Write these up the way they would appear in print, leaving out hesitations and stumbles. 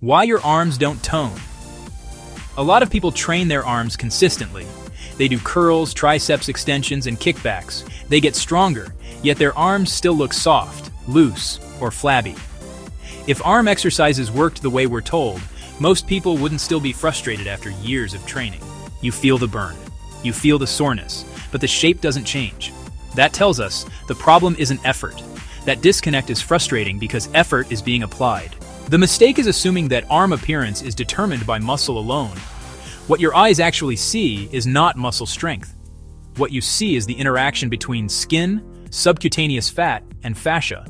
Why your arms don't tone. A lot of people train their arms consistently. They do curls, triceps extensions, and kickbacks. They get stronger, yet their arms still look soft, loose, or flabby. If arm exercises worked the way we're told, most people wouldn't still be frustrated after years of training. You feel the burn. You feel the soreness, but the shape doesn't change. That tells us the problem isn't effort. That disconnect is frustrating because effort is being applied. The mistake is assuming that arm appearance is determined by muscle alone. What your eyes actually see is not muscle strength. What you see is the interaction between skin, subcutaneous fat, and fascia,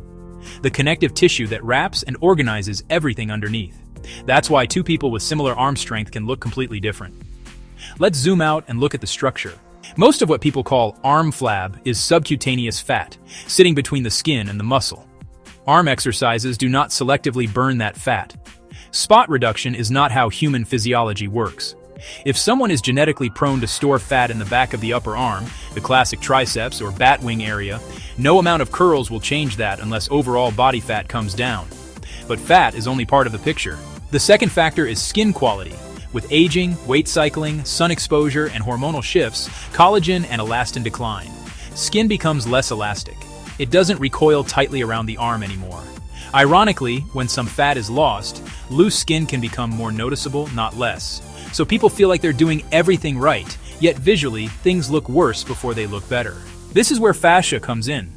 the connective tissue that wraps and organizes everything underneath. That's why two people with similar arm strength can look completely different. Let's zoom out and look at the structure. Most of what people call arm flab is subcutaneous fat, sitting between the skin and the muscle. Arm exercises do not selectively burn that fat. Spot reduction is not how human physiology works. If someone is genetically prone to store fat in the back of the upper arm, the classic triceps or bat wing area, no amount of curls will change that unless overall body fat comes down. But fat is only part of the picture. The second factor is skin quality. With aging, weight cycling, sun exposure, and hormonal shifts, collagen and elastin decline. Skin becomes less elastic. It doesn't recoil tightly around the arm anymore. Ironically, when some fat is lost, loose skin can become more noticeable, not less. So people feel like they're doing everything right, yet visually, things look worse before they look better. This is where fascia comes in.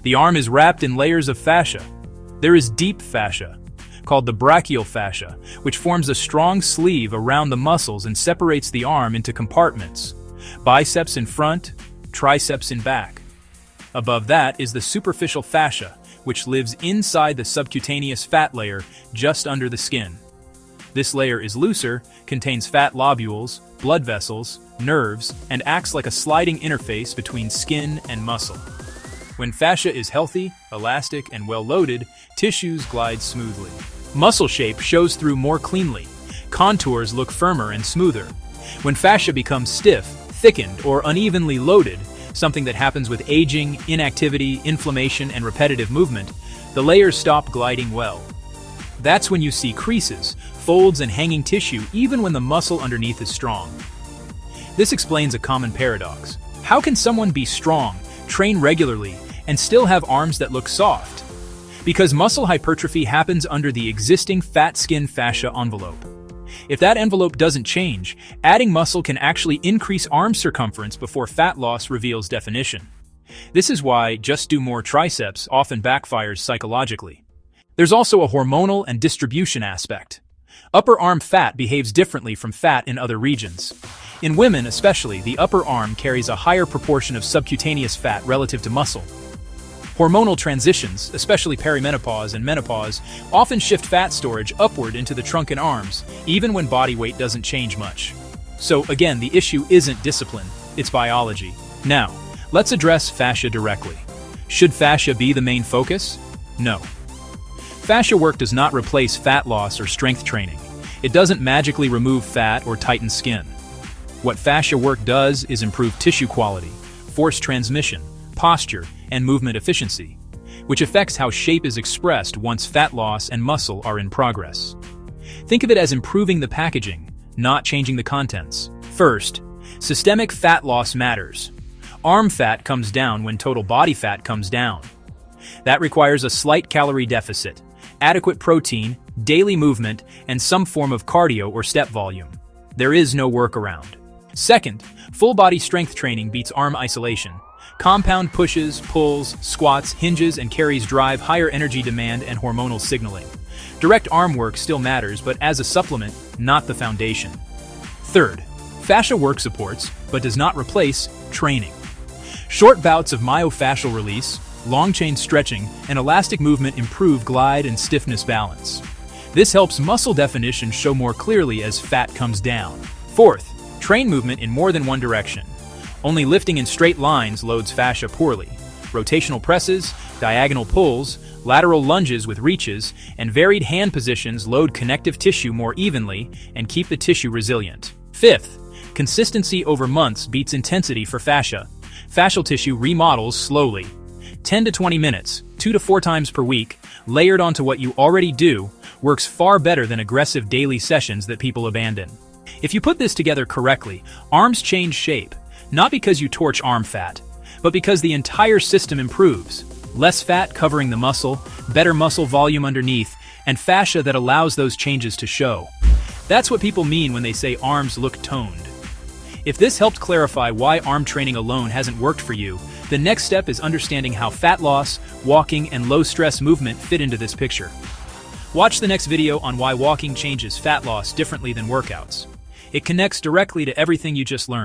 The arm is wrapped in layers of fascia. There is deep fascia, called the brachial fascia, which forms a strong sleeve around the muscles and separates the arm into compartments. Biceps in front, triceps in back. Above that is the superficial fascia, which lives inside the subcutaneous fat layer just under the skin. This layer is looser, contains fat lobules, blood vessels, nerves, and acts like a sliding interface between skin and muscle. When fascia is healthy, elastic, and well-loaded, tissues glide smoothly. Muscle shape shows through more cleanly. Contours look firmer and smoother. When fascia becomes stiff, thickened, or unevenly loaded, something that happens with aging, inactivity, inflammation, and repetitive movement, the layers stop gliding well. That's when you see creases, folds, and hanging tissue even when the muscle underneath is strong. This explains a common paradox. How can someone be strong, train regularly, and still have arms that look soft? Because muscle hypertrophy happens under the existing fat skin fascia envelope. If that envelope doesn't change, adding muscle can actually increase arm circumference before fat loss reveals definition. This is why just do more triceps often backfires psychologically. There's also a hormonal and distribution aspect. Upper arm fat behaves differently from fat in other regions. In women especially, the upper arm carries a higher proportion of subcutaneous fat relative to muscle. Hormonal transitions, especially perimenopause and menopause, often shift fat storage upward into the trunk and arms, even when body weight doesn't change much. So again, the issue isn't discipline, it's biology. Now, let's address fascia directly. Should fascia be the main focus? No. Fascia work does not replace fat loss or strength training. It doesn't magically remove fat or tighten skin. What fascia work does is improve tissue quality, force transmission, posture, and movement efficiency, which affects how shape is expressed once fat loss and muscle are in progress. Think of it as improving the packaging, not changing the contents. First, systemic fat loss matters. Arm fat comes down when total body fat comes down. That requires a slight calorie deficit, adequate protein, daily movement, and some form of cardio or step volume. There is no workaround. Second, full body strength training beats arm isolation. Compound pushes, pulls, squats, hinges, and carries drive higher energy demand and hormonal signaling. Direct arm work still matters, but as a supplement, not the foundation. Third, fascia work supports, but does not replace, training. Short bouts of myofascial release, long chain stretching, and elastic movement improve glide and stiffness balance. This helps muscle definition show more clearly as fat comes down. Fourth, train movement in more than one direction. Only lifting in straight lines loads fascia poorly. Rotational presses, diagonal pulls, lateral lunges with reaches, and varied hand positions load connective tissue more evenly and keep the tissue resilient. Fifth, consistency over months beats intensity for fascia. Fascial tissue remodels slowly. 10 to 20 minutes, 2 to 4 times per week, layered onto what you already do, works far better than aggressive daily sessions that people abandon. If you put this together correctly, arms change shape, not because you torch arm fat, but because the entire system improves. Less fat covering the muscle, better muscle volume underneath, and fascia that allows those changes to show. That's what people mean when they say arms look toned. If this helped clarify why arm training alone hasn't worked for you, the next step is understanding how fat loss, walking, and low-stress movement fit into this picture. Watch the next video on why walking changes fat loss differently than workouts. It connects directly to everything you just learned.